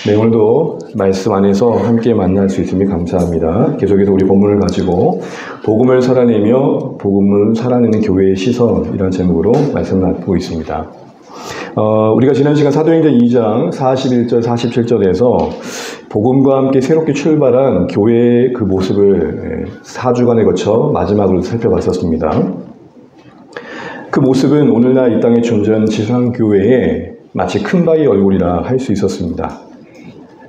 네, 오늘도 말씀 안에서 함께 만날 수 있음에 감사합니다. 계속해서 우리 본문을 가지고 복음을 살아내며 복음을 살아내는 교회의 시선이라는 제목으로 말씀을 나누고 있습니다. 우리가 지난 시간 사도행전 2장 41절, 47절에서 복음과 함께 새롭게 출발한 교회의 그 모습을 4주간에 거쳐 마지막으로 살펴봤었습니다. 그 모습은 오늘날 이 땅에 존재하는 지상교회의 마치 큰 바위 얼굴이라 할 수 있었습니다.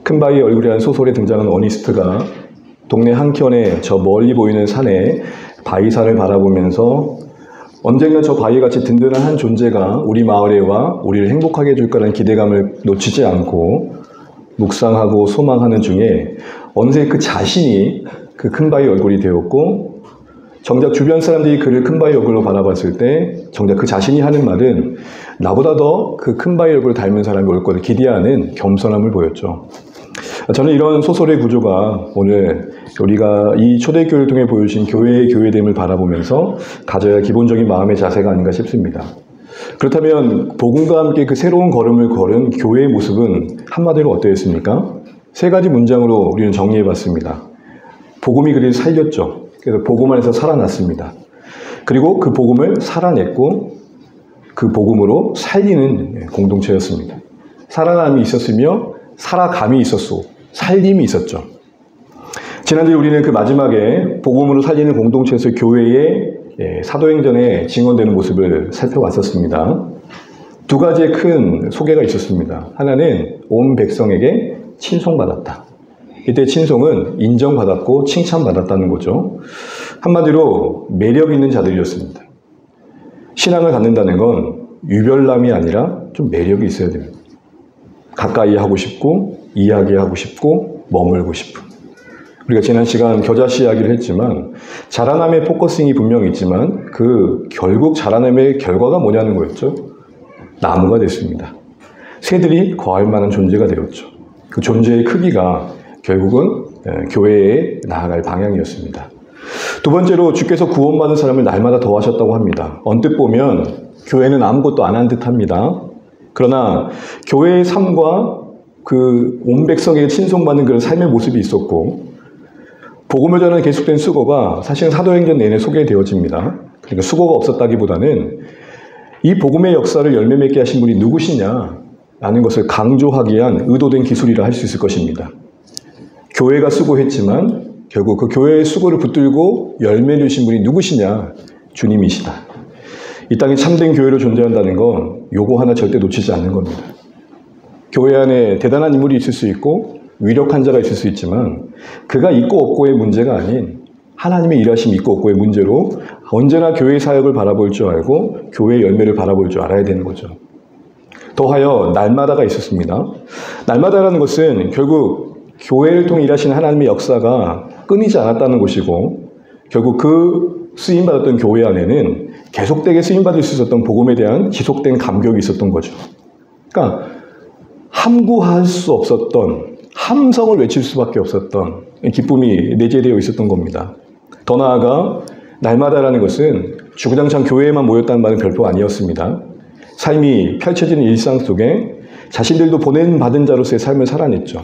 큰 바위 얼굴이라는 소설에 등장하는 어니스트가 동네 한켠에 저 멀리 보이는 산에 바위산을 바라보면서 언젠가 저 바위같이 든든한 한 존재가 우리 마을에 와 우리를 행복하게 해줄 거라는 기대감을 놓치지 않고 묵상하고 소망하는 중에 어느새 그 자신이 그 큰 바위 얼굴이 되었고, 정작 주변 사람들이 그를 큰 바위 얼굴로 바라봤을 때 정작 그 자신이 하는 말은 나보다 더 그 큰 바위 얼굴을 닮은 사람이 올 것을 기대하는 겸손함을 보였죠. 저는 이런 소설의 구조가 오늘 우리가 이 초대교회를 통해 보여주신 교회의 교회됨을 바라보면서 가져야 할 기본적인 마음의 자세가 아닌가 싶습니다. 그렇다면 복음과 함께 그 새로운 걸음을 걸은 교회의 모습은 한마디로 어떠했습니까? 세 가지 문장으로 우리는 정리해봤습니다. 복음이 그를 살렸죠. 그래서 복음 안에서 살아났습니다. 그리고 그 복음을 살아냈고 그 복음으로 살리는 공동체였습니다. 살아남이 있었으며 살아감이 있었고 살림이 있었죠. 지난주에 우리는 그 마지막에 복음으로 살리는 공동체에서 교회의 사도행전에 증언되는 모습을 살펴봤었습니다. 두 가지의 큰 소개가 있었습니다. 하나는 온 백성에게 친송받았다. 이때 친송은 인정받았고 칭찬받았다는 거죠. 한마디로 매력 있는 자들이었습니다. 신앙을 갖는다는 건 유별남이 아니라 좀 매력이 있어야 됩니다. 가까이 하고 싶고 이야기하고 싶고 머물고 싶은. 우리가 지난 시간 겨자씨 이야기를 했지만 자라남의 포커싱이 분명히 있지만 그 결국 자라남의 결과가 뭐냐는 거였죠. 나무가 됐습니다. 새들이 거할 만한 존재가 되었죠. 그 존재의 크기가 결국은 교회에 나아갈 방향이었습니다. 두 번째로 주께서 구원받은 사람을 날마다 더하셨다고 합니다. 언뜻 보면 교회는 아무것도 안 한 듯합니다. 그러나 교회의 삶과 그 온 백성에게 친송받는 그런 삶의 모습이 있었고, 복음을 전하는 계속된 수고가 사실은 사도행전 내내 소개되어집니다. 그러니까 수고가 없었다기보다는 이 복음의 역사를 열매 맺게 하신 분이 누구시냐라는 것을 강조하기 위한 의도된 기술이라 할 수 있을 것입니다. 교회가 수고했지만 결국 그 교회의 수고를 붙들고 열매를 주신 분이 누구시냐? 주님이시다. 이 땅에 참된 교회로 존재한다는 건 요거 하나 절대 놓치지 않는 겁니다. 교회 안에 대단한 인물이 있을 수 있고 위력한 자가 있을 수 있지만 그가 있고 없고의 문제가 아닌 하나님의 일하심 있고 없고의 문제로 언제나 교회의 사역을 바라볼 줄 알고 교회의 열매를 바라볼 줄 알아야 되는 거죠. 더하여 날마다가 있었습니다. 날마다라는 것은 결국 교회를 통해 일하시는 하나님의 역사가 끊이지 않았다는 것이고, 결국 그 쓰임받았던 교회 안에는 계속되게 쓰임받을 수 있었던 복음에 대한 지속된 감격이 있었던 거죠. 그러니까 함구할 수 없었던, 함성을 외칠 수밖에 없었던 기쁨이 내재되어 있었던 겁니다. 더 나아가 날마다라는 것은 주구장창 교회에만 모였다는 말은 별표 아니었습니다. 삶이 펼쳐지는 일상 속에 자신들도 보냄받은 자로서의 삶을 살아냈죠.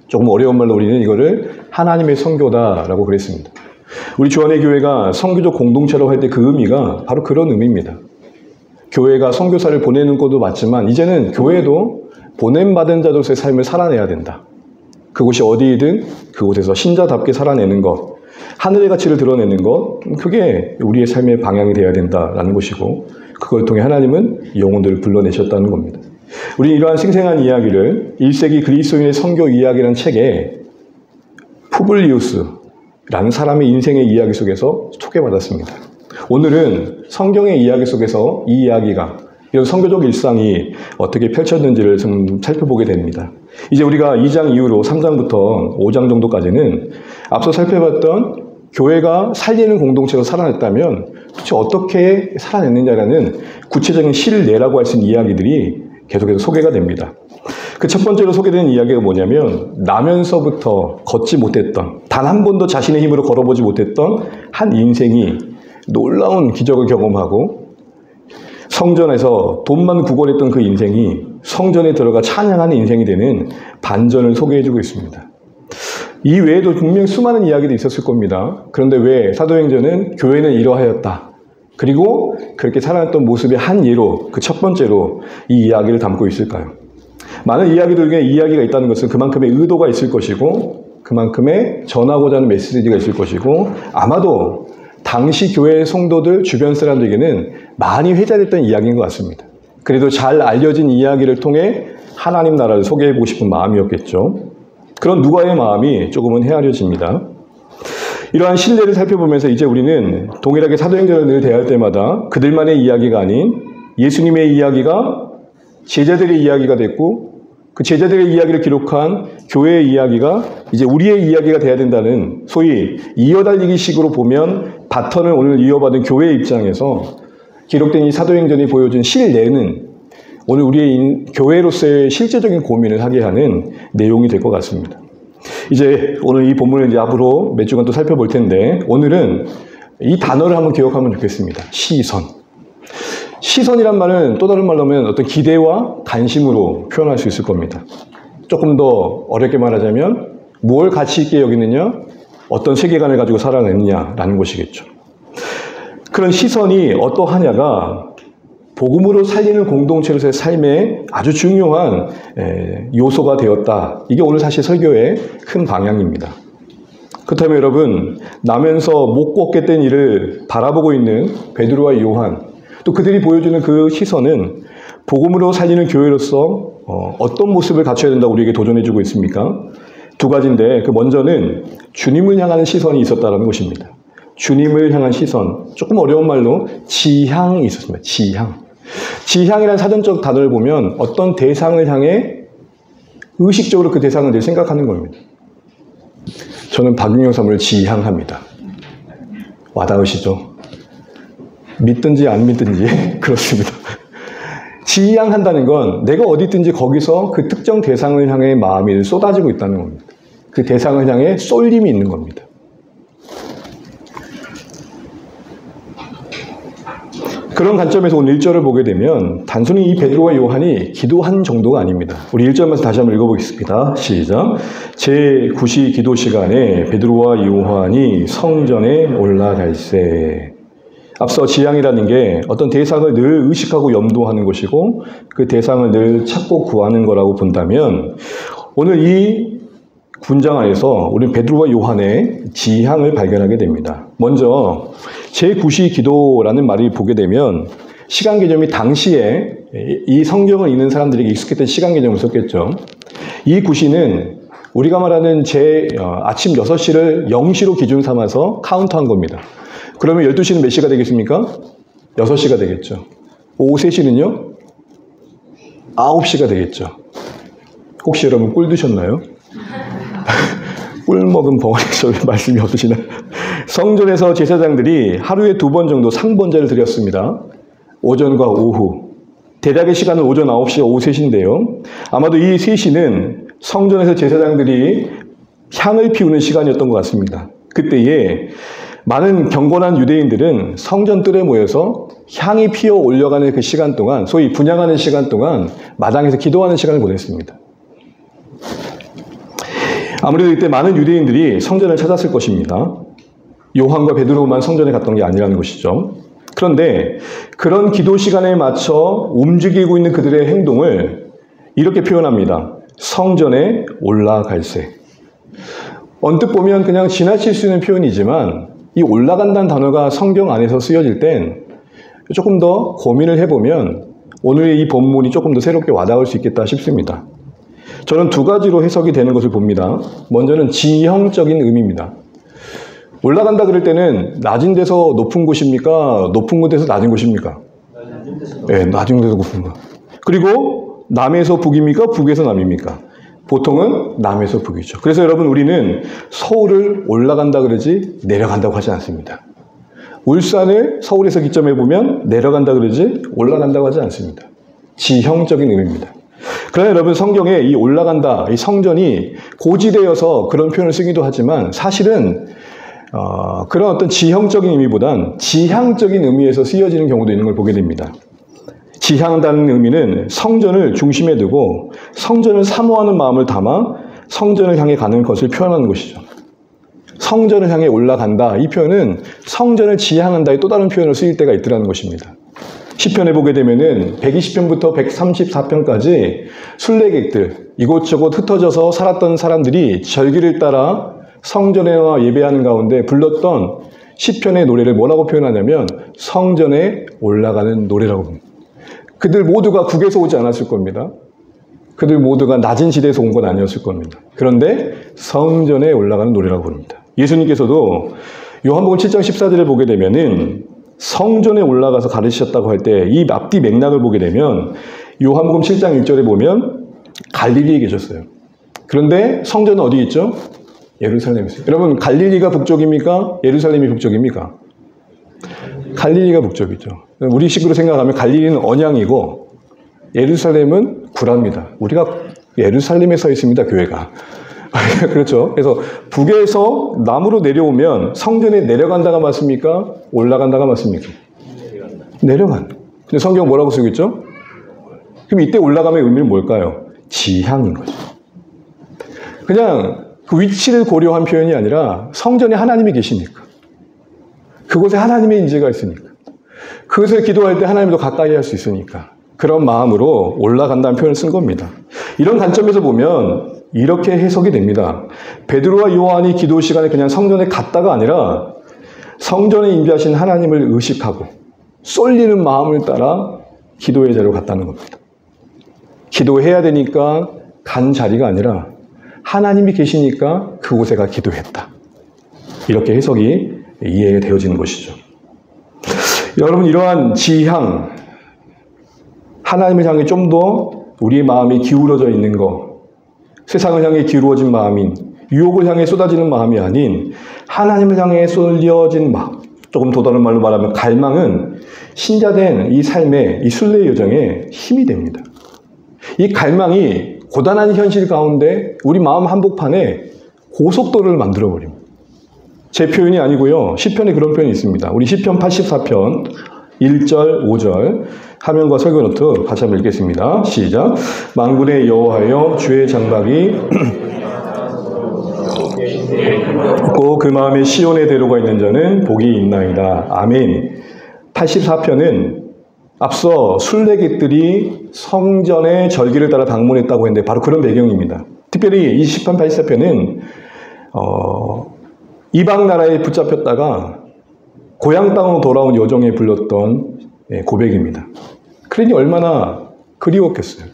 조금 어려운 말로 우리는 이거를 하나님의 선교다라고 그랬습니다. 우리 주안의 교회가 선교적 공동체라고 할 때 그 의미가 바로 그런 의미입니다. 교회가 선교사를 보내는 것도 맞지만 이제는 교회도 보냄받은 자로서의 삶을 살아내야 된다. 그곳이 어디이든 그곳에서 신자답게 살아내는 것, 하늘의 가치를 드러내는 것, 그게 우리의 삶의 방향이 되어야 된다라는 것이고, 그걸 통해 하나님은 영혼들을 불러내셨다는 겁니다. 우리는 이러한 생생한 이야기를 1세기 그리스도인의 선교 이야기라는 책에 푸블리우스라는 사람의 인생의 이야기 속에서 소개받았습니다. 오늘은 성경의 이야기 속에서 이 이야기가, 이런 선교적 일상이 어떻게 펼쳤는지를 좀 살펴보게 됩니다. 이제 우리가 2장 이후로 3장부터 5장 정도까지는 앞서 살펴봤던 교회가 살리는 공동체로 살아냈다면 도대체 어떻게 살아냈느냐라는 구체적인 실내라고 할 수 있는 이야기들이 계속해서 소개가 됩니다. 그 첫 번째로 소개되는 이야기가 뭐냐면 나면서부터 걷지 못했던, 단 한 번도 자신의 힘으로 걸어보지 못했던 한 인생이 놀라운 기적을 경험하고 성전에서 돈만 구걸했던 그 인생이 성전에 들어가 찬양하는 인생이 되는 반전을 소개해주고 있습니다. 이 외에도 분명 수많은 이야기도 있었을 겁니다. 그런데 왜 사도행전은 교회는 이러하였다. 그리고 그렇게 살아났던 모습의 한 예로, 그 첫 번째로 이 이야기를 담고 있을까요? 많은 이야기들 중에 이야기가 있다는 것은 그만큼의 의도가 있을 것이고 그만큼의 전하고자 하는 메시지가 있을 것이고 아마도 당시 교회 성도들 주변 사람들에게는 많이 회자됐던 이야기인 것 같습니다. 그래도 잘 알려진 이야기를 통해 하나님 나라를 소개해보고 싶은 마음이었겠죠. 그런 누가의 마음이 조금은 헤아려집니다. 이러한 신뢰를 살펴보면서 이제 우리는 동일하게 사도행전을 늘 대할 때마다 그들만의 이야기가 아닌 예수님의 이야기가 제자들의 이야기가 됐고 그 제자들의 이야기를 기록한 교회의 이야기가 이제 우리의 이야기가 돼야 된다는 소위 이어달리기 식으로 보면 바턴을 오늘 이어받은 교회의 입장에서 기록된 이 사도행전이 보여준 신뢰는 오늘 우리의 교회로서의 실제적인 고민을 하게 하는 내용이 될 것 같습니다. 이제 오늘 이 본문을 이제 앞으로 몇 주간 또 살펴볼 텐데 오늘은 이 단어를 한번 기억하면 좋겠습니다. 시선. 시선이란 말은 또 다른 말로 하면 어떤 기대와 관심으로 표현할 수 있을 겁니다. 조금 더 어렵게 말하자면 뭘 가치 있게 여기느냐, 어떤 세계관을 가지고 살아내느냐라는 것이겠죠. 그런 시선이 어떠하냐가 복음으로 살리는 공동체로서의 삶에 아주 중요한 요소가 되었다. 이게 오늘 사실 설교의 큰 방향입니다. 그렇다면 여러분, 나면서 못 걷겠다는 일을 바라보고 있는 베드로와 요한, 또 그들이 보여주는 그 시선은 복음으로 살리는 교회로서 어떤 모습을 갖춰야 된다고 우리에게 도전해주고 있습니까? 두 가지인데 그 먼저는 주님을 향하는 시선이 있었다는 것입니다. 주님을 향한 시선, 조금 어려운 말로 지향이 있었습니다. 지향이라는 사전적 단어를 보면 어떤 대상을 향해 의식적으로 그 대상을 늘 생각하는 겁니다. 저는 박윤영 사모를 지향합니다. 와닿으시죠? 믿든지 안 믿든지 그렇습니다. 지향한다는 건 내가 어디 있든지 거기서 그 특정 대상을 향해 마음이 쏟아지고 있다는 겁니다. 그 대상을 향해 쏠림이 있는 겁니다. 그런 관점에서 오늘 1절을 보게 되면 단순히 이 베드로와 요한이 기도한 정도가 아닙니다. 우리 1절에서 다시 한번 읽어보겠습니다. 시작. 제9시 기도 시간에 베드로와 요한이 성전에 올라갈새. 앞서 지향이라는 게 어떤 대상을 늘 의식하고 염두하는 것이고 그 대상을 늘 찾고 구하는 거라고 본다면 오늘 이 군장 안에서 우리는 베드로와 요한의 지향을 발견하게 됩니다. 먼저 제9시 기도라는 말을 보게 되면 시간 개념이 당시에 이 성경을 읽는 사람들에게 익숙했던 시간 개념을 썼겠죠. 이 9시는 우리가 말하는 아침 6시를 0시로 기준 삼아서 카운트한 겁니다. 그러면 12시는 몇 시가 되겠습니까? 6시가 되겠죠. 오후 3시는요? 9시가 되겠죠. 혹시 여러분 꿀 드셨나요? 꿀 먹은 벙어리에서 말씀이 없으시나요? 성전에서 제사장들이 하루에 2번 정도 상번제를 드렸습니다. 오전과 오후. 대략의 시간은 오전 9시, 오후 3시인데요. 아마도 이 3시는 성전에서 제사장들이 향을 피우는 시간이었던 것 같습니다. 그때에 많은 경건한 유대인들은 성전 뜰에 모여서 향이 피어 올려가는 그 시간 동안, 소위 분향하는 시간 동안 마당에서 기도하는 시간을 보냈습니다. 아무래도 이때 많은 유대인들이 성전을 찾았을 것입니다. 요한과 베드로만 성전에 갔던 게 아니라는 것이죠. 그런데 그런 기도 시간에 맞춰 움직이고 있는 그들의 행동을 이렇게 표현합니다. 성전에 올라갈새. 언뜻 보면 그냥 지나칠 수 있는 표현이지만 이 올라간다는 단어가 성경 안에서 쓰여질 땐 조금 더 고민을 해보면 오늘의 이 본문이 조금 더 새롭게 와닿을 수 있겠다 싶습니다. 저는 2가지로 해석이 되는 것을 봅니다. 먼저는 지형적인 의미입니다. 올라간다 그럴 때는 낮은 데서 높은 곳입니까? 높은 곳에서 낮은 곳입니까? 네, 낮은 데서 높은 곳. 그리고 남에서 북입니까? 북에서 남입니까? 보통은 남에서 북이죠. 그래서 여러분 우리는 서울을 올라간다 그러지 내려간다고 하지 않습니다. 울산을 서울에서 기점해 보면 내려간다 그러지 올라간다고 하지 않습니다. 지형적인 의미입니다. 그러나 여러분 성경에 이 올라간다, 이 성전이 고지되어서 그런 표현을 쓰기도 하지만 사실은 그런 어떤 지형적인 의미보단 지향적인 의미에서 쓰여지는 경우도 있는 걸 보게 됩니다. 지향한다는 의미는 성전을 중심에 두고 성전을 사모하는 마음을 담아 성전을 향해 가는 것을 표현하는 것이죠. 성전을 향해 올라간다. 이 표현은 성전을 지향한다의 또 다른 표현을 쓰일 때가 있더라는 것입니다. 시편에 보게 되면은 120편부터 134편까지 순례객들, 이곳저곳 흩어져서 살았던 사람들이 절기를 따라 성전에 와 예배하는 가운데 불렀던 시편의 노래를 뭐라고 표현하냐면 성전에 올라가는 노래라고 합니다. 그들 모두가 국에서 오지 않았을 겁니다. 그들 모두가 낮은 지대에서 온 건 아니었을 겁니다. 그런데 성전에 올라가는 노래라고 부릅니다. 예수님께서도 요한복음 7장 14절을 보게 되면은 성전에 올라가서 가르치셨다고 할 때 이 앞뒤 맥락을 보게 되면 요한복음 7장 1절에 보면 갈릴리에 계셨어요. 그런데 성전은 어디 있죠? 예루살렘에 있어요. 여러분, 갈릴리가 북쪽입니까? 예루살렘이 북쪽입니까? 갈릴리가 북쪽이죠. 우리 식으로 생각하면 갈릴리는 언양이고 예루살렘은 구라입니다. 우리가 예루살렘에 서 있습니다, 교회가. 그렇죠. 그래서 북에서 남으로 내려오면 성전에 내려간다가 맞습니까? 올라간다가 맞습니까? 내려간. 근데 성경 뭐라고 쓰고 있죠? 그럼 이때 올라감의 의미는 뭘까요? 지향인 거죠. 그냥 그 위치를 고려한 표현이 아니라 성전에 하나님이 계시니까. 그곳에 하나님의 인재가 있으니까. 그것을 기도할 때 하나님도 가까이 할 수 있으니까. 그런 마음으로 올라간다는 표현을 쓴 겁니다. 이런 관점에서 보면 이렇게 해석이 됩니다. 베드로와 요한이 기도 시간에 그냥 성전에 갔다가 아니라 성전에 임재하신 하나님을 의식하고 쏠리는 마음을 따라 기도의 자리로 갔다는 겁니다. 기도해야 되니까 간 자리가 아니라 하나님이 계시니까 그곳에 가 기도했다. 이렇게 해석이 이해되어지는 것이죠. 여러분, 이러한 지향, 하나님을 향해 좀 더 우리의 마음이 기울어져 있는 것, 세상을 향해 기울어진 마음인, 유혹을 향해 쏟아지는 마음이 아닌 하나님을 향해 쏠려진 마음, 조금 더 다른 말로 말하면 갈망은 신자된 이 삶의, 이 순례의 여정에 힘이 됩니다. 이 갈망이 고단한 현실 가운데 우리 마음 한복판에 고속도로를 만들어버립니다. 제 표현이 아니고요. 시편에 그런 표현이 있습니다. 우리 시편 84편 1절, 5절 화면과 설교 노트 같이 한번 읽겠습니다. 시작. 만군의 여호와여, 주의 장막이 고 그 마음에 시온의 대로가 있는 자는 복이 있나이다. 아멘. 84편은 앞서 순례객들이 성전의 절기를 따라 방문했다고 했는데 바로 그런 배경입니다. 특별히 이 시편 84편은 이방 나라에 붙잡혔다가 고향 땅으로 돌아온 여정에 불렀던 고백입니다. 그러니 얼마나 그리웠겠어요.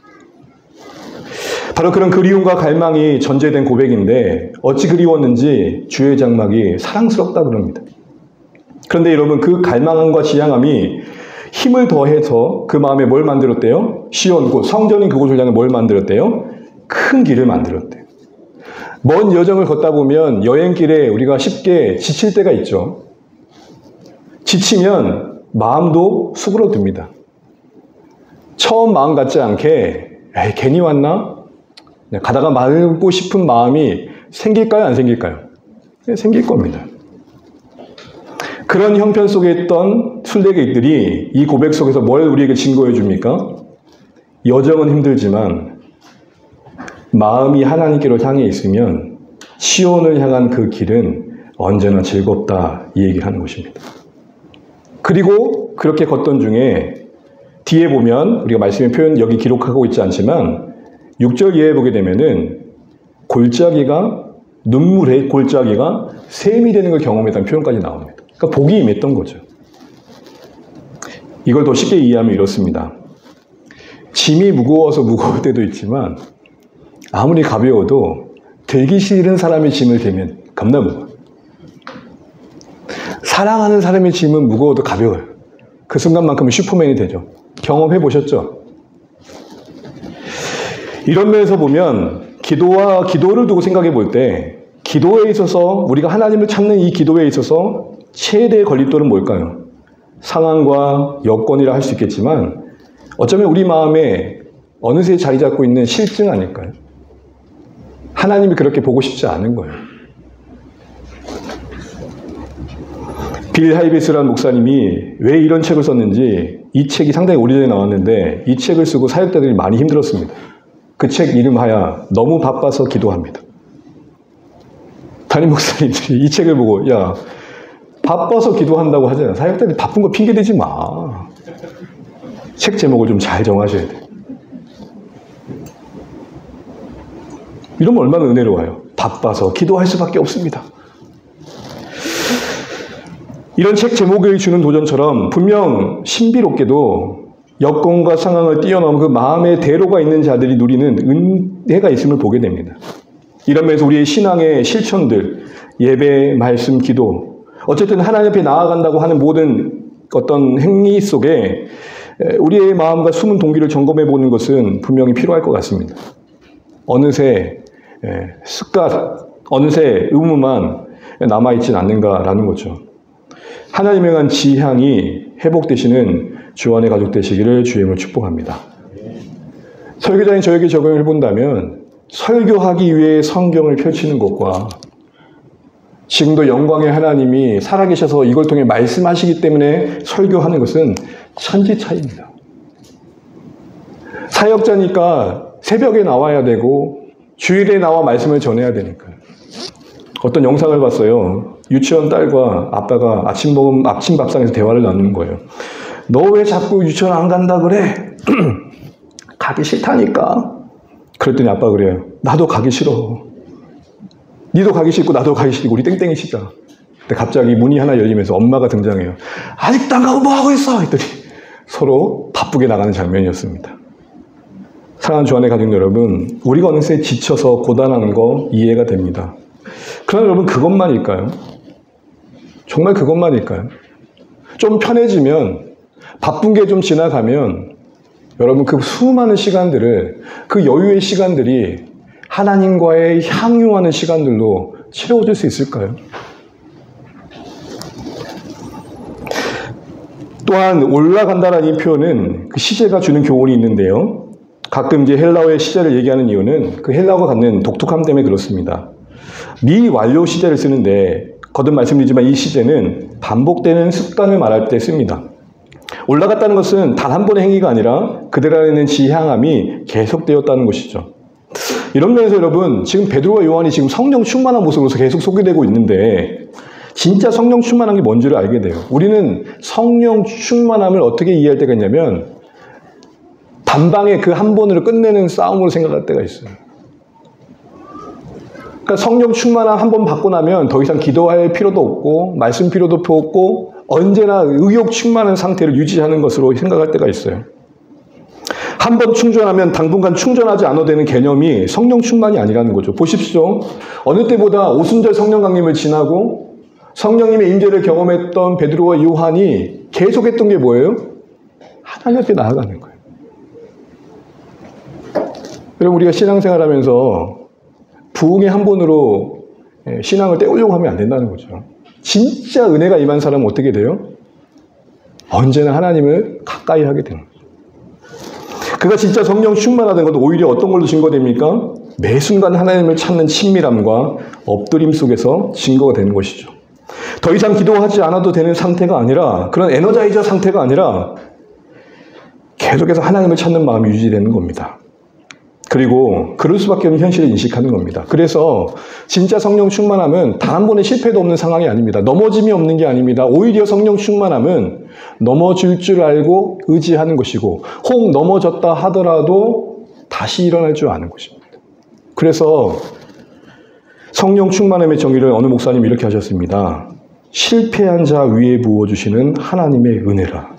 바로 그런 그리움과 갈망이 전제된 고백인데 어찌 그리웠는지 주의 장막이 사랑스럽다 그럽니다. 그런데 여러분, 그 갈망함과 지향함이 힘을 더해서 그 마음에 뭘 만들었대요? 시온, 성전인 그곳을 향해 뭘 만들었대요? 큰 길을 만들었대요. 먼 여정을 걷다 보면 여행길에 우리가 쉽게 지칠 때가 있죠. 지치면 마음도 수그러듭니다. 처음 마음 같지 않게 에이, 괜히 왔나? 가다가 말고 싶은 마음이 생길까요? 안 생길까요? 생길 겁니다. 그런 형편 속에 있던 순례객들이 이 고백 속에서 뭘 우리에게 증거해 줍니까? 여정은 힘들지만 마음이 하나님께로 향해 있으면 시온을 향한 그 길은 언제나 즐겁다, 이 얘기를 하는 것입니다. 그리고 그렇게 걷던 중에 뒤에 보면 우리가 말씀의 표현 여기 기록하고 있지 않지만 6절 이하에 보게 되면은 골짜기가, 눈물의 골짜기가 샘이 되는 걸 경험했다는 표현까지 나옵니다. 그러니까 복이 임했던 거죠. 이걸 더 쉽게 이해하면 이렇습니다. 짐이 무거워서 무거울 때도 있지만 아무리 가벼워도 들기 싫은 사람의 짐을 대면 겁나 무거워요. 사랑하는 사람의 짐은 무거워도 가벼워요. 그 순간만큼은 슈퍼맨이 되죠. 경험해 보셨죠? 이런 면에서 보면 기도와 기도를 두고 생각해 볼 때 기도에 있어서 우리가 하나님을 찾는 이 기도에 있어서 최대의 걸림돌은 뭘까요? 상황과 여건이라 할 수 있겠지만 어쩌면 우리 마음에 어느새 자리 잡고 있는 실증 아닐까요? 하나님이 그렇게 보고 싶지 않은 거예요. 빌 하이베스라는 목사님이 왜 이런 책을 썼는지 이 책이 상당히 오래전에 나왔는데 이 책을 쓰고 사역자들이 많이 힘들었습니다. 그 책 이름하여 너무 바빠서 기도합니다. 담임 목사님들이 이 책을 보고 야 바빠서 기도한다고 하잖아. 사역자들이 바쁜 거 핑계대지 마. 책 제목을 좀 잘 정하셔야 돼. 이러면 얼마나 은혜로워요. 바빠서 기도할 수밖에 없습니다. 이런 책 제목이 주는 도전처럼 분명 신비롭게도 여건과 상황을 뛰어넘은 그 마음의 대로가 있는 자들이 누리는 은혜가 있음을 보게 됩니다. 이런 면에서 우리의 신앙의 실천들, 예배, 말씀, 기도, 어쨌든 하나님 앞에 나아간다고 하는 모든 어떤 행위 속에 우리의 마음과 숨은 동기를 점검해 보는 것은 분명히 필요할 것 같습니다. 어느새 습관, 어느새 의무만 남아있진 않는가라는 거죠. 하나님에 대한 지향이 회복되시는 주안의 가족 되시기를 주임을 축복합니다. 설교자인 저에게 적용을 해본다면 설교하기 위해 성경을 펼치는 것과 지금도 영광의 하나님이 살아계셔서 이걸 통해 말씀하시기 때문에 설교하는 것은 천지 차이입니다. 사역자니까 새벽에 나와야 되고 주일에 나와 말씀을 전해야 되니까. 어떤 영상을 봤어요. 유치원 딸과 아빠가 아침 밥상에서 대화를 나누는 거예요. 너 왜 자꾸 유치원 안 간다 그래? 가기 싫다니까. 그랬더니 아빠가 그래요. 나도 가기 싫어. 니도 가기 싫고 나도 가기 싫고 우리 땡땡이 치자. 근데 갑자기 문이 하나 열리면서 엄마가 등장해요. 아직도 안 가고 뭐하고 있어? 했더니 서로 바쁘게 나가는 장면이었습니다. 사랑하는 주안의 가족 여러분, 우리가 어느새 지쳐서 고단한 거 이해가 됩니다. 그러나 여러분 그것만일까요? 정말 그것만일까요? 좀 편해지면, 바쁜 게 좀 지나가면 여러분 그 수많은 시간들을, 그 여유의 시간들이 하나님과의 향유하는 시간들로 채워질 수 있을까요? 또한 올라간다라는 이 표현은 그 시제가 주는 교훈이 있는데요. 가끔 이제 헬라어의 시제를 얘기하는 이유는 그 헬라어가 갖는 독특함 때문에 그렇습니다. 미완료 시제를 쓰는데 거듭 말씀드리지만 이 시제는 반복되는 습관을 말할 때 씁니다. 올라갔다는 것은 단 한 번의 행위가 아니라 그들 안에 있는 지향함이 계속되었다는 것이죠. 이런 면에서 여러분 지금 베드로와 요한이 지금 성령 충만한 모습으로서 계속 소개되고 있는데 진짜 성령 충만한 게 뭔지를 알게 돼요. 우리는 성령 충만함을 어떻게 이해할 때가 있냐면 단방에 그 한 번으로 끝내는 싸움으로 생각할 때가 있어요. 그러니까 성령 충만함 한 번 받고 나면 더 이상 기도할 필요도 없고 말씀 필요도 없고 언제나 의욕 충만한 상태를 유지하는 것으로 생각할 때가 있어요. 한 번 충전하면 당분간 충전하지 않아도 되는 개념이 성령 충만이 아니라는 거죠. 보십시오. 어느 때보다 오순절 성령 강림을 지나고 성령님의 임재를 경험했던 베드로와 요한이 계속했던 게 뭐예요? 하나님 앞에 나아가는 거예요. 여러분 우리가 신앙생활하면서 부흥의 한 번으로 신앙을 때우려고 하면 안 된다는 거죠. 진짜 은혜가 임한 사람은 어떻게 돼요? 언제나 하나님을 가까이 하게 되는 거죠. 그가 진짜 성령 충만하다는 것도 오히려 어떤 걸로 증거됩니까? 매 순간 하나님을 찾는 친밀함과 엎드림 속에서 증거가 되는 것이죠. 더 이상 기도하지 않아도 되는 상태가 아니라 그런 에너자이저 상태가 아니라 계속해서 하나님을 찾는 마음이 유지되는 겁니다. 그리고 그럴 수밖에 없는 현실을 인식하는 겁니다. 그래서 진짜 성령 충만함은 단 한 번의 실패도 없는 상황이 아닙니다. 넘어짐이 없는 게 아닙니다. 오히려 성령 충만함은 넘어질 줄 알고 의지하는 것이고 혹 넘어졌다 하더라도 다시 일어날 줄 아는 것입니다. 그래서 성령 충만함의 정의를 어느 목사님이 이렇게 하셨습니다. 실패한 자 위에 부어주시는 하나님의 은혜라.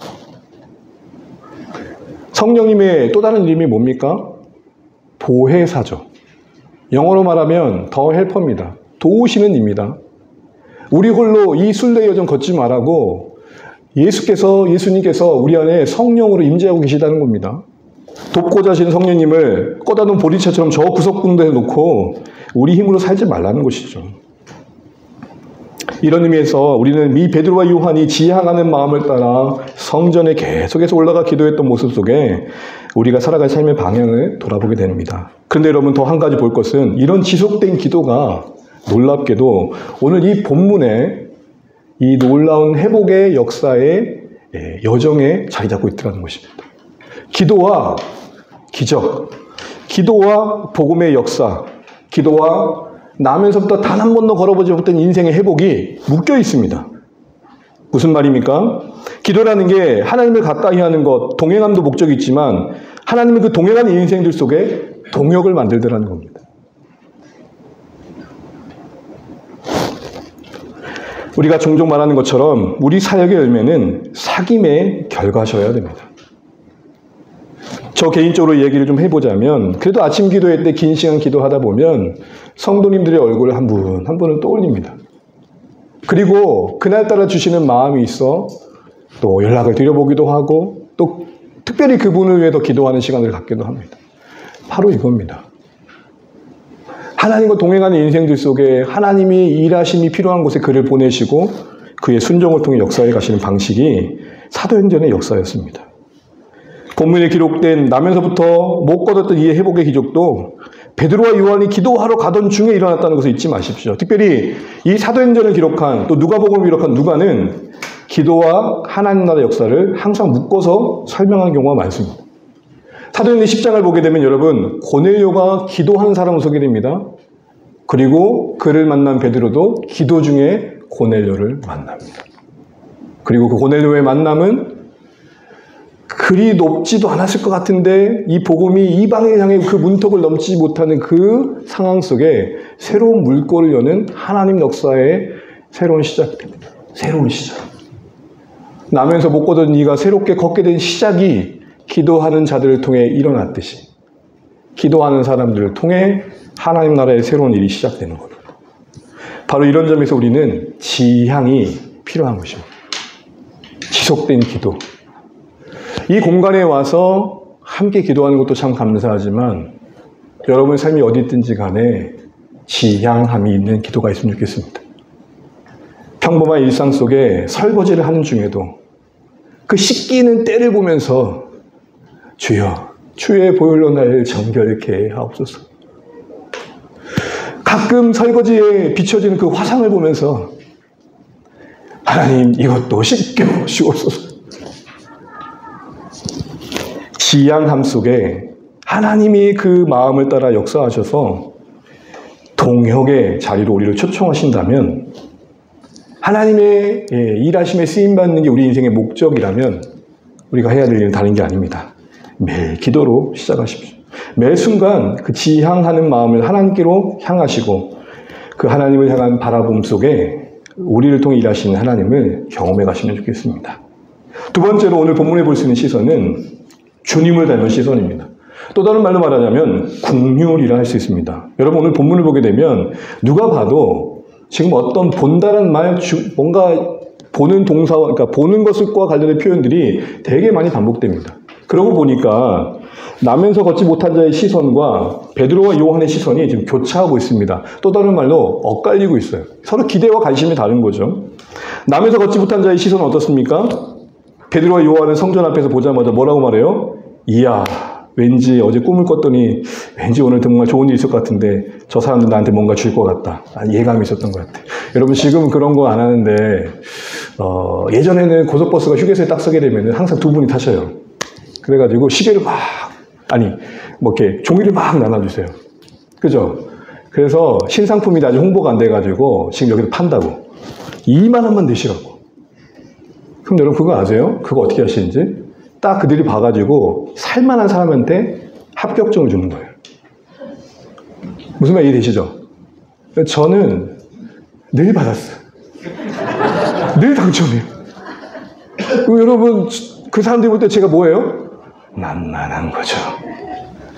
성령님의 또 다른 이름이 뭡니까? 보혜사죠. 영어로 말하면 더 헬퍼입니다. 도우시는 입니다. 우리 홀로 이 순례 여정 걷지 말라고 예수님께서 우리 안에 성령으로 임재하고 계시다는 겁니다. 돕고자 하시는 성령님을 꽂아놓은 보리차처럼 저 구석군대에 놓고 우리 힘으로 살지 말라는 것이죠. 이런 의미에서 우리는 미 베드로와 요한이 지향하는 마음을 따라 성전에 계속해서 올라가 기도했던 모습 속에 우리가 살아갈 삶의 방향을 돌아보게 됩니다. 그런데 여러분 더 한 가지 볼 것은 이런 지속된 기도가 놀랍게도 오늘 이 본문에 이 놀라운 회복의 역사의 여정에 자리 잡고 있더라는 것입니다. 기도와 기적, 기도와 복음의 역사, 기도와 나면서부터 단 한 번도 걸어보지 못한 인생의 회복이 묶여 있습니다. 무슨 말입니까? 기도라는 게 하나님을 가까이 하는 것, 동행함도 목적이 있지만 하나님은 그 동행하는 인생들 속에 동역을 만들더라는 겁니다. 우리가 종종 말하는 것처럼 우리 사역의 열매는 사귐의 결과셔야 됩니다. 저 개인적으로 얘기를 좀 해보자면 그래도 아침 기도회 때 긴 시간 기도하다 보면 성도님들의 얼굴을 한 분 한 분을 떠올립니다. 그리고 그날따라 주시는 마음이 있어 또 연락을 드려보기도 하고 또 특별히 그분을 위해 더 기도하는 시간을 갖기도 합니다. 바로 이겁니다. 하나님과 동행하는 인생들 속에 하나님이 일하심이 필요한 곳에 그를 보내시고 그의 순종을 통해 역사해 가시는 방식이 사도행전의 역사였습니다. 본문에 기록된 나면서부터 못 거뒀던 이 회복의 기적도 베드로와 요한이 기도하러 가던 중에 일어났다는 것을 잊지 마십시오. 특별히 이 사도행전을 기록한 또 누가복음을 기록한 누가는 기도와 하나님 나라의 역사를 항상 묶어서 설명한 경우가 많습니다. 사도행전 10장을 보게 되면 여러분 고넬료가 기도하는 사람을 소개됩니다. 그리고 그를 만난 베드로도 기도 중에 고넬료를 만납니다. 그리고 그 고넬료의 만남은 그리 높지도 않았을 것 같은데 이 복음이 이방을 향해 그 문턱을 넘지 못하는 그 상황 속에 새로운 물꼬를 여는 하나님 역사의 새로운 시작이 됩니다. 새로운 시작. 나면서 못 걷던 이가 새롭게 걷게 된 시작이 기도하는 자들을 통해 일어났듯이 기도하는 사람들을 통해 하나님 나라의 새로운 일이 시작되는 겁니다. 바로 이런 점에서 우리는 지향이 필요한 것입니다. 지속된 기도. 이 공간에 와서 함께 기도하는 것도 참 감사하지만 여러분 삶이 어디 있든지 간에 지향함이 있는 기도가 있으면 좋겠습니다. 평범한 일상 속에 설거지를 하는 중에도 그 씻기는 때를 보면서 주여 주의 보혈로 나를 정결케 하옵소서. 가끔 설거지에 비춰지는 그 화상을 보면서 하나님 이것도 씻겨 주옵소서. 지향함 속에 하나님이 그 마음을 따라 역사하셔서 동역의 자리로 우리를 초청하신다면 하나님의 일하심에 쓰임받는 게 우리 인생의 목적이라면 우리가 해야 될 일은 다른 게 아닙니다. 매일 기도로 시작하십시오. 매 순간 그 지향하는 마음을 하나님께로 향하시고 그 하나님을 향한 바라봄 속에 우리를 통해 일하시는 하나님을 경험해 가시면 좋겠습니다. 두 번째로 오늘 본문에 볼 수 있는 시선은 주님을 닮은 시선입니다. 또 다른 말로 말하자면 국률이라 할 수 있습니다. 여러분 오늘 본문을 보게 되면 누가 봐도 지금 어떤 본다는 말, 뭔가 보는 동사와 그러니까 보는 것과 관련된 표현들이 되게 많이 반복됩니다. 그러고 보니까 나면서 걷지 못한 자의 시선과 베드로와 요한의 시선이 지금 교차하고 있습니다. 또 다른 말로 엇갈리고 있어요. 서로 기대와 관심이 다른 거죠. 나면서 걷지 못한 자의 시선은 어떻습니까? 베드로와 요한은 성전 앞에서 보자마자 뭐라고 말해요? 이야, 왠지 어제 꿈을 꿨더니 왠지 오늘 정말 좋은 일이 있을 것 같은데 저 사람들 나한테 뭔가 줄 것 같다. 예감이 있었던 것 같아. 여러분 지금 그런 거 안 하는데 예전에는 고속버스가 휴게소에 딱 서게 되면 항상 두 분이 타셔요. 그래가지고 시계를 막 뭐 이렇게 종이를 막 나눠주세요. 그죠? 그래서 신상품이 아직 홍보가 안 돼가지고 지금 여기서 판다고 2만 원만 내시라고. 그럼 여러분 그거 아세요? 그거 어떻게 하시는지? 딱 그들이 봐가지고 살만한 사람한테 합격증을 주는 거예요. 무슨 말 이해되시죠? 저는 늘 받았어요. 늘 당첨이에요. 여러분 그 사람들이 볼 때 제가 뭐예요? 만만한 거죠.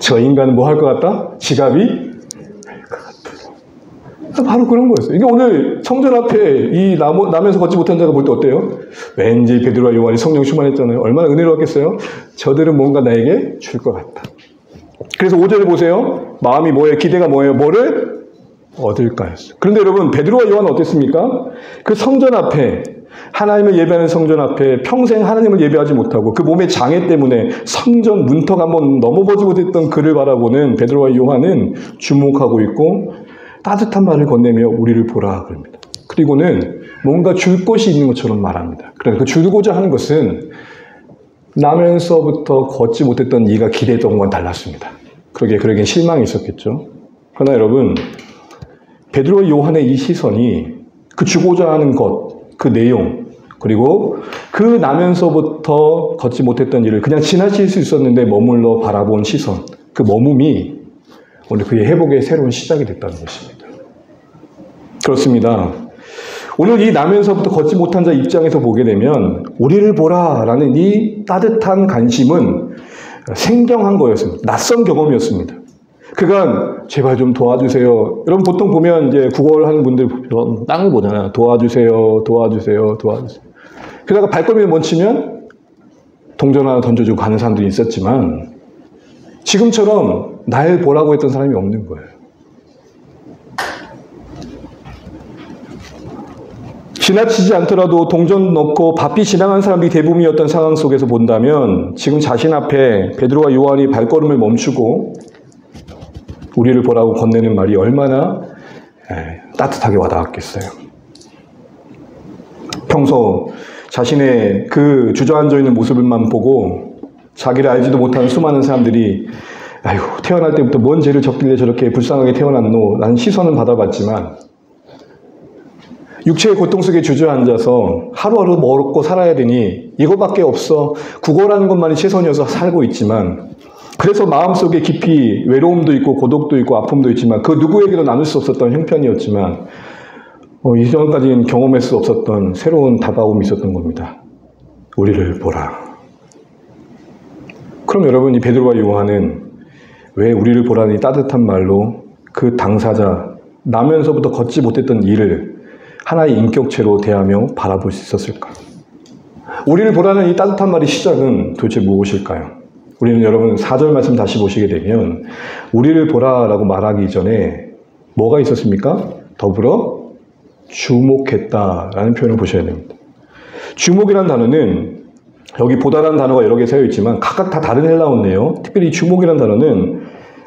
저 인간은 뭐 할 것 같다? 지갑이 할 것 같다. 바로 그런 거였어요. 이게 오늘 성전 앞에 이 나면서 걷지 못한 자가 볼 때 어때요? 왠지 베드로와 요한이 성령 충만했잖아요. 얼마나 은혜로웠겠어요? 저들은 뭔가 나에게 줄 것 같다. 그래서 5절에 보세요. 마음이 뭐예요? 기대가 뭐예요? 뭐를 얻을까였어요. 그런데 여러분 베드로와 요한은 어땠습니까? 그 성전 앞에 하나님을 예배하는 성전 앞에 평생 하나님을 예배하지 못하고 그 몸의 장애 때문에 성전 문턱 한번 넘어보지 못했던 그를 바라보는 베드로와 요한은 주목하고 있고 따뜻한 말을 건네며 우리를 보라 그럽니다. 그리고는 뭔가 줄 것이 있는 것처럼 말합니다. 그러나 그 주고자 하는 것은 나면서부터 걷지 못했던 이가 기대했던 것과는 달랐습니다. 그러기엔 실망이 있었겠죠. 그러나 여러분, 베드로와 요한의 이 시선이 그 주고자 하는 것, 그 내용, 그리고 그 나면서부터 걷지 못했던 일을 그냥 지나칠 수 있었는데 머물러 바라본 시선, 그 머뭄이 오늘 그의 회복의 새로운 시작이 됐다는 것입니다. 그렇습니다. 오늘 이 나면서부터 걷지 못한 자 입장에서 보게 되면 우리를 보라라는 이 따뜻한 관심은 생경한 거였습니다. 낯선 경험이었습니다. 그간 제발 좀 도와주세요. 여러분 보통 보면 이제 구걸 하는 분들 땅을 보잖아요. 도와주세요, 도와주세요, 도와주세요. 그러다가 발걸음이 멈추면 동전 하나 던져주고 가는 사람들이 있었지만 지금처럼 날 보라고 했던 사람이 없는 거예요. 지나치지 않더라도 동전 넣고 바삐 지나간 사람들이 대부분이었던 상황 속에서 본다면 지금 자신 앞에 베드로와 요한이 발걸음을 멈추고 우리를 보라고 건네는 말이 얼마나 따뜻하게 와닿았겠어요. 평소 자신의 그 주저앉아 있는 모습을만 보고 자기를 알지도 못하는 수많은 사람들이 아이고 태어날 때부터 뭔 죄를 졌길래 저렇게 불쌍하게 태어났노 라는 시선은 받아봤지만 육체의 고통 속에 주저앉아서 하루하루 먹고 살아야 되니 이것밖에 없어 구걸하는 것만이 최선이어서 살고 있지만 그래서 마음속에 깊이 외로움도 있고 고독도 있고 아픔도 있지만 그 누구에게도 나눌 수 없었던 형편이었지만 이전까지는 경험할 수 없었던 새로운 다가움이 있었던 겁니다. 우리를 보라. 그럼 여러분 이 베드로와 요한은 왜 우리를 보라니 따뜻한 말로 그 당사자 나면서부터 걷지 못했던 일을 하나의 인격체로 대하며 바라볼 수 있었을까? 우리를 보라는 이 따뜻한 말의 시작은 도대체 무엇일까요? 우리는 여러분 4절 말씀 다시 보시게 되면 우리를 보라라고 말하기 전에 뭐가 있었습니까? 더불어 주목했다라는 표현을 보셔야 됩니다. 주목이라는 단어는 여기 보다라는 단어가 여러 개 쓰여 있지만 각각 다 다른 헬라어인데요. 특별히 주목이라는 단어는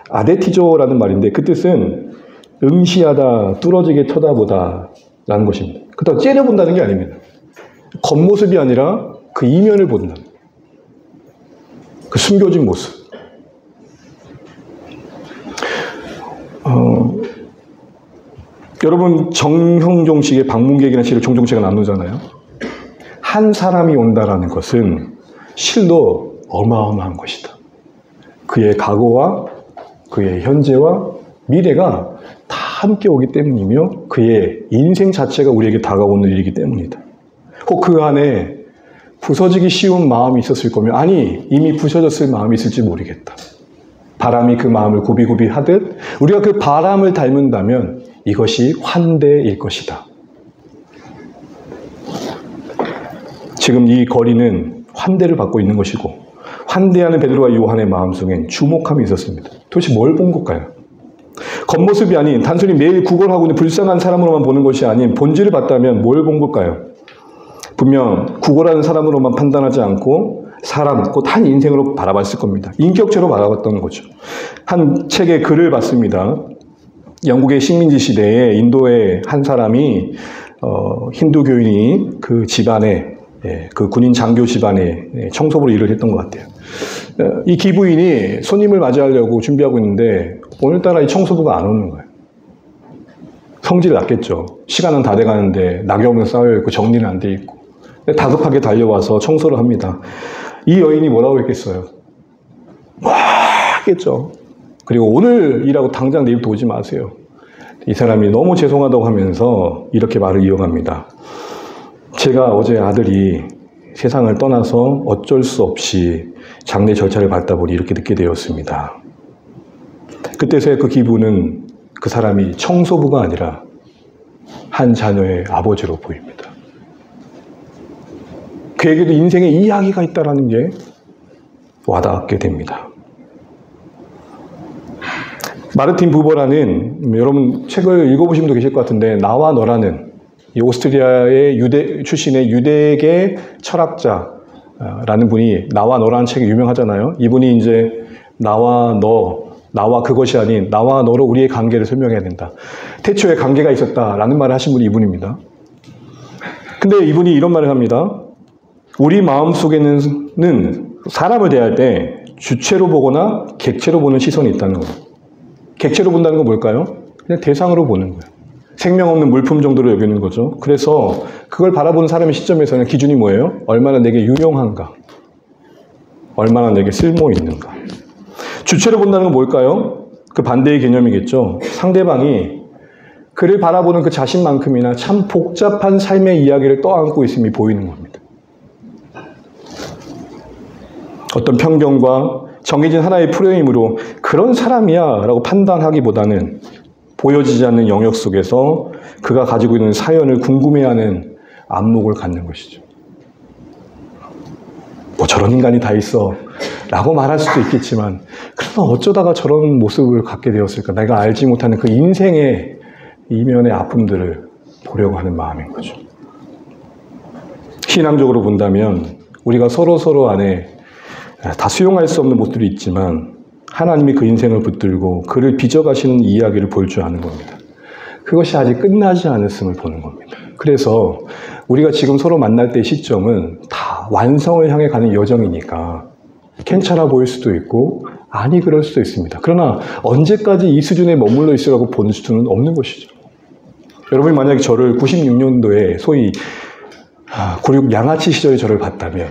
아데티조라는 말인데 그 뜻은 응시하다, 뚫어지게 쳐다보다 라는 것입니다. 그렇다고 째려본다는 게 아닙니다. 겉모습이 아니라 그 이면을 본다. 그 숨겨진 모습. 여러분 정형종식의 방문객이라는 시를 종종 제가 나누잖아요. 한 사람이 온다라는 것은 실로 어마어마한 것이다. 그의 과거와 그의 현재와 미래가 다 함께 오기 때문이며 그의 인생 자체가 우리에게 다가오는 일이기 때문이다. 혹 그 안에 부서지기 쉬운 마음이 있었을 거면 아니 이미 부서졌을 마음이 있을지 모르겠다. 바람이 그 마음을 굽이굽이 하듯 우리가 그 바람을 닮은다면 이것이 환대일 것이다. 지금 이 거리는 환대를 받고 있는 것이고 환대하는 베드로와 요한의 마음속엔 주목함이 있었습니다. 도대체 뭘 본 걸까요? 겉모습이 아닌 단순히 매일 구걸하고 있는 불쌍한 사람으로만 보는 것이 아닌 본질을 봤다면 뭘 본 걸까요? 분명 구걸하는 사람으로만 판단하지 않고 사람, 곧 한 인생으로 바라봤을 겁니다. 인격체로 바라봤던 거죠. 한 책의 글을 봤습니다. 영국의 식민지 시대에 인도의 한 사람이 힌두교인이 그 집안에 그 군인 장교 집안에 청소부로 일을 했던 것 같아요. 이 기부인이 손님을 맞이하려고 준비하고 있는데 오늘따라 이 청소부가 안 오는 거예요. 성질이 났겠죠. 시간은 다 돼가는데 낙엽은 쌓여있고 정리는 안 돼 있고 다급하게 달려와서 청소를 합니다. 이 여인이 뭐라고 했겠어요? 와 했겠죠. 그리고 오늘 일하고 당장 내일부터 오지 마세요. 이 사람이 너무 죄송하다고 하면서 이렇게 말을 이어갑니다. 제가 어제 아들이 세상을 떠나서 어쩔 수 없이 장례 절차를 밟다 보니 이렇게 늦게 되었습니다. 그때서야 그 기분은 그 사람이 청소부가 아니라 한 자녀의 아버지로 보입니다. 그에게도 인생에 이야기가 있다는 게 와닿게 됩니다. 마르틴 부버라는 여러분 책을 읽어보신 분도 계실 것 같은데 나와 너라는 이 오스트리아의 유대 출신의 유대계 철학자라는 분이 나와 너라는 책이 유명하잖아요. 이분이 이제 나와 너, 나와 그것이 아닌 나와 너로 우리의 관계를 설명해야 된다. 태초에 관계가 있었다라는 말을 하신 분이 이분입니다. 근데 이분이 이런 말을 합니다. 우리 마음속에는 사람을 대할 때 주체로 보거나 객체로 보는 시선이 있다는 거예요. 객체로 본다는 건 뭘까요? 그냥 대상으로 보는 거예요. 생명 없는 물품 정도로 여기는 거죠. 그래서 그걸 바라보는 사람의 시점에서는 기준이 뭐예요? 얼마나 내게 유용한가? 얼마나 내게 쓸모 있는가? 주체로 본다는 건 뭘까요? 그 반대의 개념이겠죠. 상대방이 그를 바라보는 그 자신만큼이나 참 복잡한 삶의 이야기를 떠안고 있음이 보이는 겁니다. 어떤 편견과 정해진 하나의 프레임으로 그런 사람이야 라고 판단하기보다는 보여지지 않는 영역 속에서 그가 가지고 있는 사연을 궁금해하는 안목을 갖는 것이죠. 뭐 저런 인간이 다 있어 라고 말할 수도 있겠지만 그러나 어쩌다가 저런 모습을 갖게 되었을까? 내가 알지 못하는 그 인생의 이면의 아픔들을 보려고 하는 마음인 거죠. 신앙적으로 본다면 우리가 서로 안에 다 수용할 수 없는 모습들이 있지만 하나님이 그 인생을 붙들고 그를 빚어가시는 이야기를 볼 줄 아는 겁니다. 그것이 아직 끝나지 않았음을 보는 겁니다. 그래서 우리가 지금 서로 만날 때의 시점은 다 완성을 향해 가는 여정이니까 괜찮아 보일 수도 있고 아니 그럴 수도 있습니다. 그러나 언제까지 이 수준에 머물러 있으라고 볼 수는 없는 것이죠. 여러분이 만약에 저를 96년도에 소위 96 양아치 시절에 저를 봤다면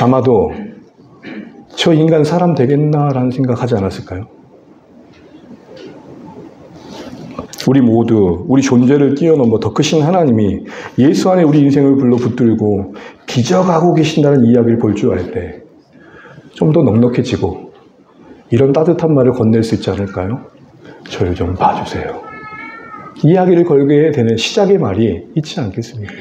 아마도 저 인간 사람 되겠나라는 생각하지 않았을까요? 우리 모두 우리 존재를 뛰어넘어 더 크신 하나님이 예수 안에 우리 인생을 불러 붙들고 빚어가고 계신다는 이야기를 볼 줄 알 때 좀 더 넉넉해지고 이런 따뜻한 말을 건넬 수 있지 않을까요? 저를 좀 봐주세요. 이야기를 걸게 되는 시작의 말이 있지 않겠습니까?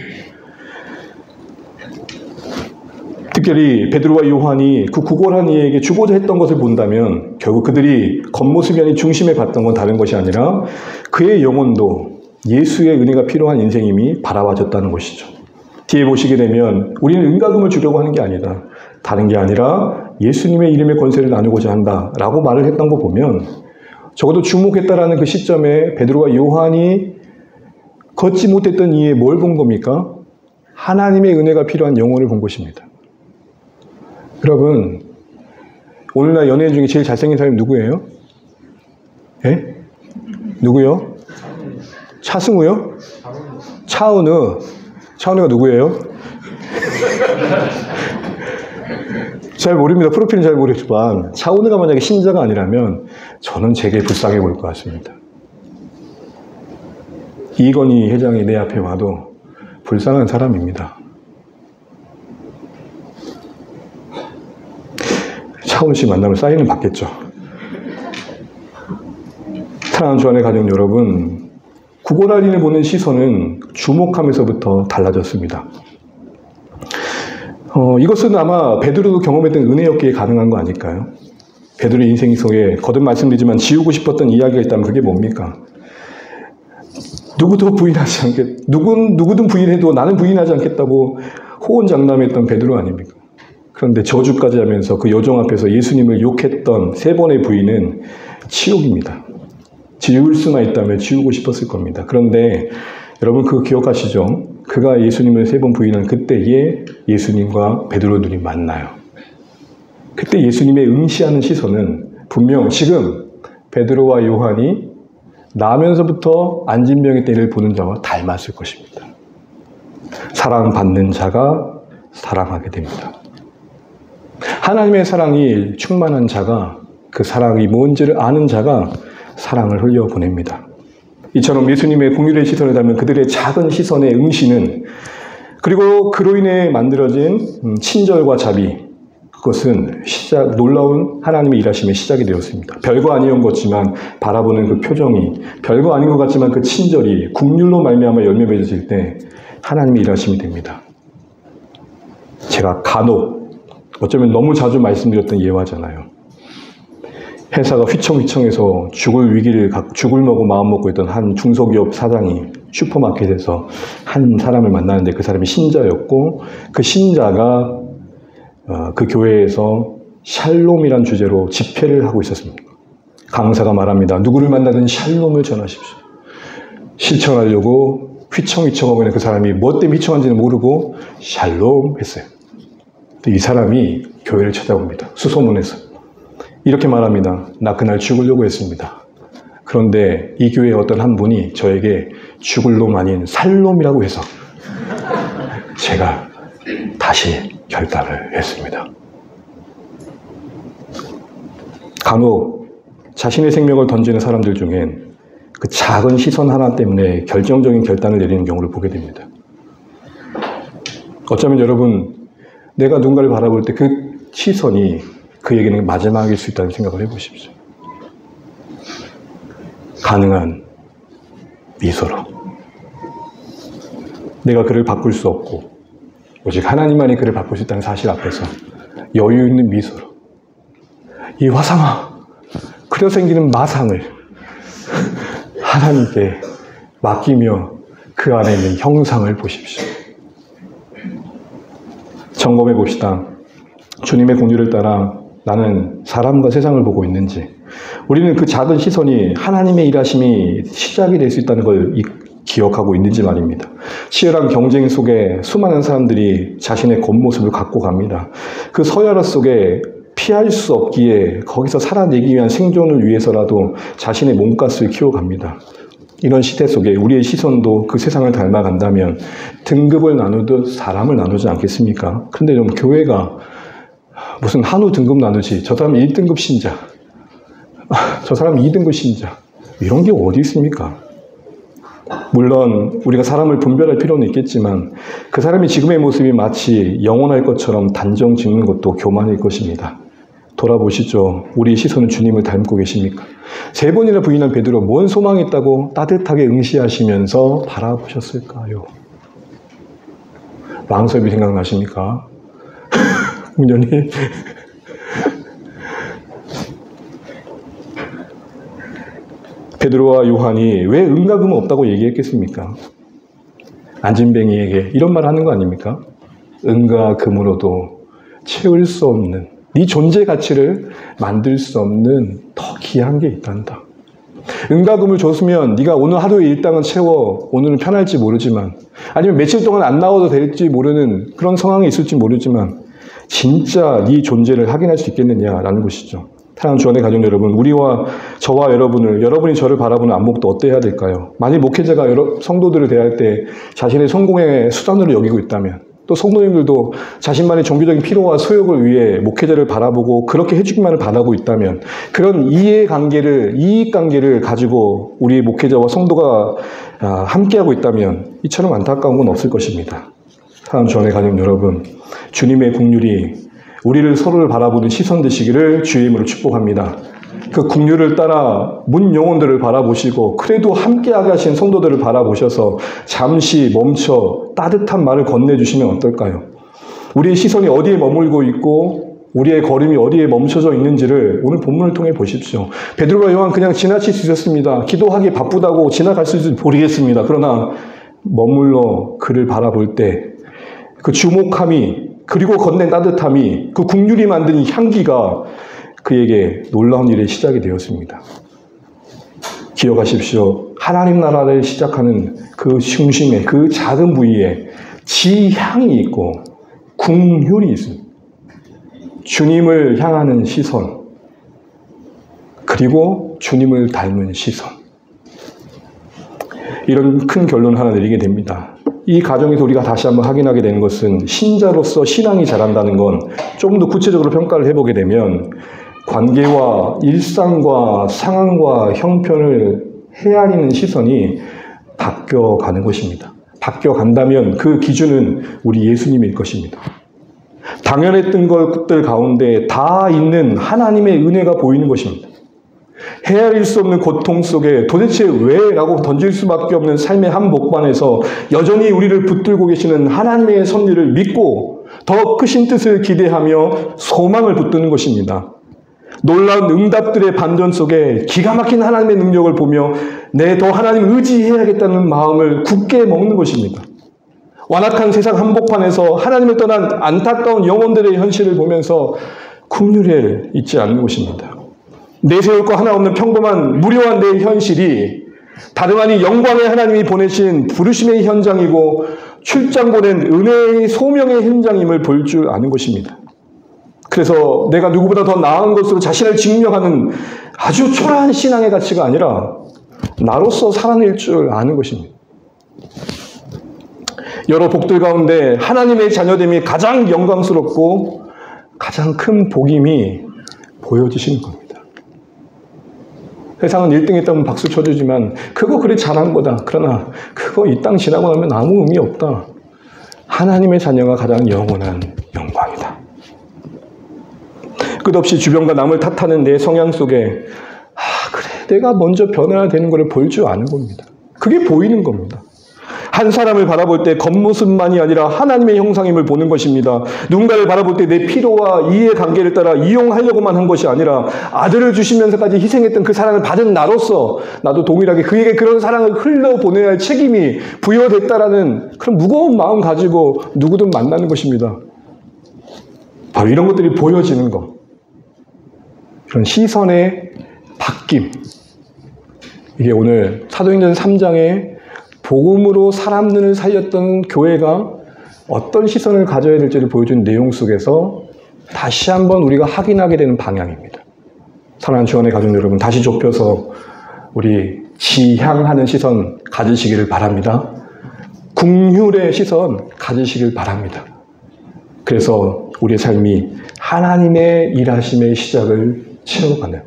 특별히 베드로와 요한이 그 구걸한 이에게 주고자 했던 것을 본다면 결국 그들이 겉모습이 아닌 중심에 봤던 건 다른 것이 아니라 그의 영혼도 예수의 은혜가 필요한 인생임이 바라봐졌다는 것이죠. 뒤에 보시게 되면 우리는 은가금을 주려고 하는 게 아니다. 다른 게 아니라 예수님의 이름의 권세를 나누고자 한다라고 말을 했던 거 보면 적어도 주목했다라는 그 시점에 베드로와 요한이 걷지 못했던 이에 뭘 본 겁니까? 하나님의 은혜가 필요한 영혼을 본 것입니다. 여러분, 오늘날 연예인 중에 제일 잘생긴 사람이 누구예요? 예? 누구요? 차승우요? 차은우. 차은우가 누구예요? 잘 모릅니다. 프로필은 잘 모르지만 차은우가 만약에 신자가 아니라면 저는 제게 불쌍해 보일 것 같습니다. 이건희 회장이 내 앞에 와도 불쌍한 사람입니다. 차은우 씨 만나면 사인을 받겠죠. 사랑하는 주안의 가족 여러분, 구걸할인을 보는 시선은 주목함에서부터 달라졌습니다. 이것은 아마 베드로도 경험했던 은혜였기에 가능한 거 아닐까요? 베드로의 인생 속에 거듭 말씀드리지만 지우고 싶었던 이야기가 있다면 그게 뭡니까? 누구든 부인해도 나는 부인하지 않겠다고 호언장담했던 베드로 아닙니까? 그런데 저주까지 하면서 그 여종 앞에서 예수님을 욕했던 3번의 부인은 치욕입니다. 지울 수만 있다면 지우고 싶었을 겁니다. 그런데 여러분 그거 기억하시죠? 그가 예수님을 3번 부인한 그때에 예수님과 베드로 눈이 만나요. 그때 예수님의 응시하는 시선은 분명 지금 베드로와 요한이 나면서부터 안진병의 때를 보는 자와 닮았을 것입니다. 사랑받는 자가 사랑하게 됩니다. 하나님의 사랑이 충만한 자가 그 사랑이 뭔지를 아는 자가 사랑을 흘려보냅니다. 이처럼 예수님의 공유의 시선을 닮은 그들의 작은 시선의 응시는 그리고 그로 인해 만들어진 친절과 자비 그것은 놀라운 하나님의 일하심의 시작이 되었습니다. 별거 아니었던 것지만 바라보는 그 표정이 별거 아닌 것 같지만 그 친절이 국률로 말미암아 열매 맺어질 때 하나님의 일하심이 됩니다. 제가 간혹 어쩌면 너무 자주 말씀드렸던 예화잖아요. 회사가 휘청휘청해서 죽을 먹고 마음 먹고 있던 한 중소기업 사장이 슈퍼마켓에서 한 사람을 만나는데 그 사람이 신자였고 그 신자가 그 교회에서 샬롬이란 주제로 집회를 하고 있었습니다. 강사가 말합니다. 누구를 만나든 샬롬을 전하십시오. 실천하려고 휘청휘청하고 있는 그 사람이 뭐 때문에 휘청한지는 모르고 샬롬 했어요. 이 사람이 교회를 찾아옵니다. 수소문해서. 이렇게 말합니다. 나 그날 죽으려고 했습니다. 그런데 이 교회의 어떤 한 분이 저에게 죽을 놈 아닌 살 놈이라고 해서 제가 다시 결단을 했습니다. 간혹 자신의 생명을 던지는 사람들 중엔 그 작은 시선 하나 때문에 결정적인 결단을 내리는 경우를 보게 됩니다. 어쩌면 여러분, 내가 누군가를 바라볼 때 그 시선이 그에게는 마지막일 수 있다는 생각을 해보십시오. 가능한 미소로. 내가 그를 바꿀 수 없고 오직 하나님만이 그를 바꿀 수 있다는 사실 앞에서 여유 있는 미소로. 이 화상아, 그려 생기는 마상을 하나님께 맡기며 그 안에 있는 형상을 보십시오. 점검해 봅시다. 주님의 공유를 따라 나는 사람과 세상을 보고 있는지, 우리는 그 작은 시선이 하나님의 일하심이 시작이 될 수 있다는 걸 기억하고 있는지 말입니다. 치열한 경쟁 속에 수많은 사람들이 자신의 겉모습을 갖고 갑니다. 그 서야라 속에 피할 수 없기에 거기서 살아내기 위한 생존을 위해서라도 자신의 몸값을 키워갑니다. 이런 시대 속에 우리의 시선도 그 세상을 닮아간다면 등급을 나누듯 사람을 나누지 않겠습니까? 그런데 여러분, 교회가 무슨 한우 등급 나누지, 저 사람 1등급 신자, 저 사람 2등급 신자, 이런 게 어디 있습니까? 물론 우리가 사람을 분별할 필요는 있겠지만 그 사람이 지금의 모습이 마치 영원할 것처럼 단정 짓는 것도 교만일 것입니다. 돌아보시죠. 우리의 시선은 주님을 닮고 계십니까? 3번이나 부인한 베드로, 뭔 소망이 있다고 따뜻하게 응시하시면서 바라보셨을까요? 왕섭이 생각나십니까? 공연이 베드로와 요한이 왜 은과 금은 없다고 얘기했겠습니까? 안진뱅이에게 이런 말 하는 거 아닙니까? 은과 금으로도 채울 수 없는, 네 존재 가치를 만들 수 없는 더 귀한 게 있단다. 은과 금을 줬으면 네가 오늘 하루의 일당은 채워 오늘은 편할지 모르지만, 아니면 며칠 동안 안 나와도 될지 모르는 그런 상황이 있을지 모르지만 진짜 네 존재를 확인할 수 있겠느냐라는 것이죠. 사랑하는 주안의 가족 여러분, 저와 여러분이 저를 바라보는 안목도 어때야 될까요? 만일 목회자가 성도들을 대할 때 자신의 성공의 수단으로 여기고 있다면, 또 성도님들도 자신만의 종교적인 필요와 소욕을 위해 목회자를 바라보고 그렇게 해주기만을 바라고 있다면, 그런 이익관계를 가지고 우리 목회자와 성도가 함께하고 있다면 이처럼 안타까운 건 없을 것입니다. 사랑하는 주안의 가족 여러분, 주님의 긍휼이 우리를 서로를 바라보는 시선 되시기를 주의 이름으로 축복합니다. 그 긍휼을 따라 문 영혼들을 바라보시고 그래도 함께하게 하신 성도들을 바라보셔서 잠시 멈춰 따뜻한 말을 건네주시면 어떨까요? 우리의 시선이 어디에 머물고 있고 우리의 걸음이 어디에 멈춰져 있는지를 오늘 본문을 통해 보십시오. 베드로와 요한 그냥 지나칠 수 있었습니다. 기도하기 바쁘다고 지나갈 수도 모르겠습니다. 그러나 머물러 그를 바라볼 때 그 주목함이, 그리고 건넨 따뜻함이, 그 긍휼이 만든 이 향기가 그에게 놀라운 일의 시작이 되었습니다. 기억하십시오. 하나님 나라를 시작하는 그 중심에, 그 작은 부위에 지향이 있고 긍휼이 있습니다. 주님을 향하는 시선, 그리고 주님을 닮은 시선. 이런 큰 결론 하나 내리게 됩니다. 이 가정에서 우리가 다시 한번 확인하게 되는 것은, 신자로서 신앙이 자란다는 건 좀 더 구체적으로 평가를 해보게 되면 관계와 일상과 상황과 형편을 헤아리는 시선이 바뀌어가는 것입니다. 바뀌어간다면 그 기준은 우리 예수님일 것입니다. 당연했던 것들 가운데 다 있는 하나님의 은혜가 보이는 것입니다. 헤아릴 수 없는 고통 속에 도대체 왜? 라고 던질 수밖에 없는 삶의 한복판에서 여전히 우리를 붙들고 계시는 하나님의 섭리를 믿고 더 크신 뜻을 기대하며 소망을 붙드는 것입니다. 놀라운 응답들의 반전 속에 기가 막힌 하나님의 능력을 보며 더 하나님을 의지해야겠다는 마음을 굳게 먹는 것입니다. 완악한 세상 한복판에서 하나님을 떠난 안타까운 영혼들의 현실을 보면서 긍휼에 잊지 않는 것입니다. 내세울 거 하나 없는 평범한 무료한 내 현실이 다름 아닌 영광의 하나님이 보내신 부르심의 현장이고 출장 보낸 은혜의 소명의 현장임을 볼 줄 아는 것입니다. 그래서 내가 누구보다 더 나은 것으로 자신을 증명하는 아주 초라한 신앙의 가치가 아니라 나로서 살아낼 줄 아는 것입니다. 여러 복들 가운데 하나님의 자녀됨이 가장 영광스럽고 가장 큰 복임이 보여지시는 겁니다. 세상은 1등 했다면 박수 쳐주지만 그거 그래 잘한 거다. 그러나 그거 이 땅 지나고 나면 아무 의미 없다. 하나님의 자녀가 가장 영원한 영광이다. 끝없이 주변과 남을 탓하는 내 성향 속에 그래 내가 먼저 변해야 되는 것을 볼 줄 아는 겁니다. 그게 보이는 겁니다. 한 사람을 바라볼 때 겉모습만이 아니라 하나님의 형상임을 보는 것입니다. 누군가를 바라볼 때 내 필요와 이해의 관계를 따라 이용하려고만 한 것이 아니라 아들을 주시면서까지 희생했던 그 사랑을 받은 나로서 나도 동일하게 그에게 그런 사랑을 흘러보내야 할 책임이 부여됐다라는 그런 무거운 마음 가지고 누구든 만나는 것입니다. 바로 이런 것들이 보여지는 것. 이런 시선의 바뀜. 이게 오늘 사도행전 3장에 복음으로 사람들을 살렸던 교회가 어떤 시선을 가져야 될지를 보여준 내용 속에서 다시 한번 우리가 확인하게 되는 방향입니다. 사랑하는 주안의 가족 여러분, 다시 좁혀서 우리 지향하는 시선 가지시기를 바랍니다. 긍휼의 시선 가지시길 바랍니다. 그래서 우리의 삶이 하나님의 일하심의 시작을 채워가는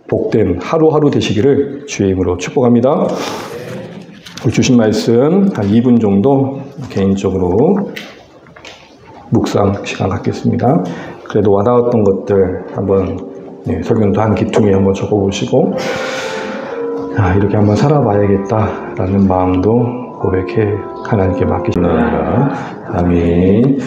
복된 하루하루 되시기를 주의 이름으로 축복합니다. 우리 주신 말씀 한 2분 정도 개인적으로 묵상 시간 갖겠습니다. 그래도 와닿았던 것들 한번 설교도 한 기퉁에 한번 적어보시고 이렇게 한번 살아봐야겠다라는 마음도 고백해 하나님께 맡기시기 바랍니다. 아멘.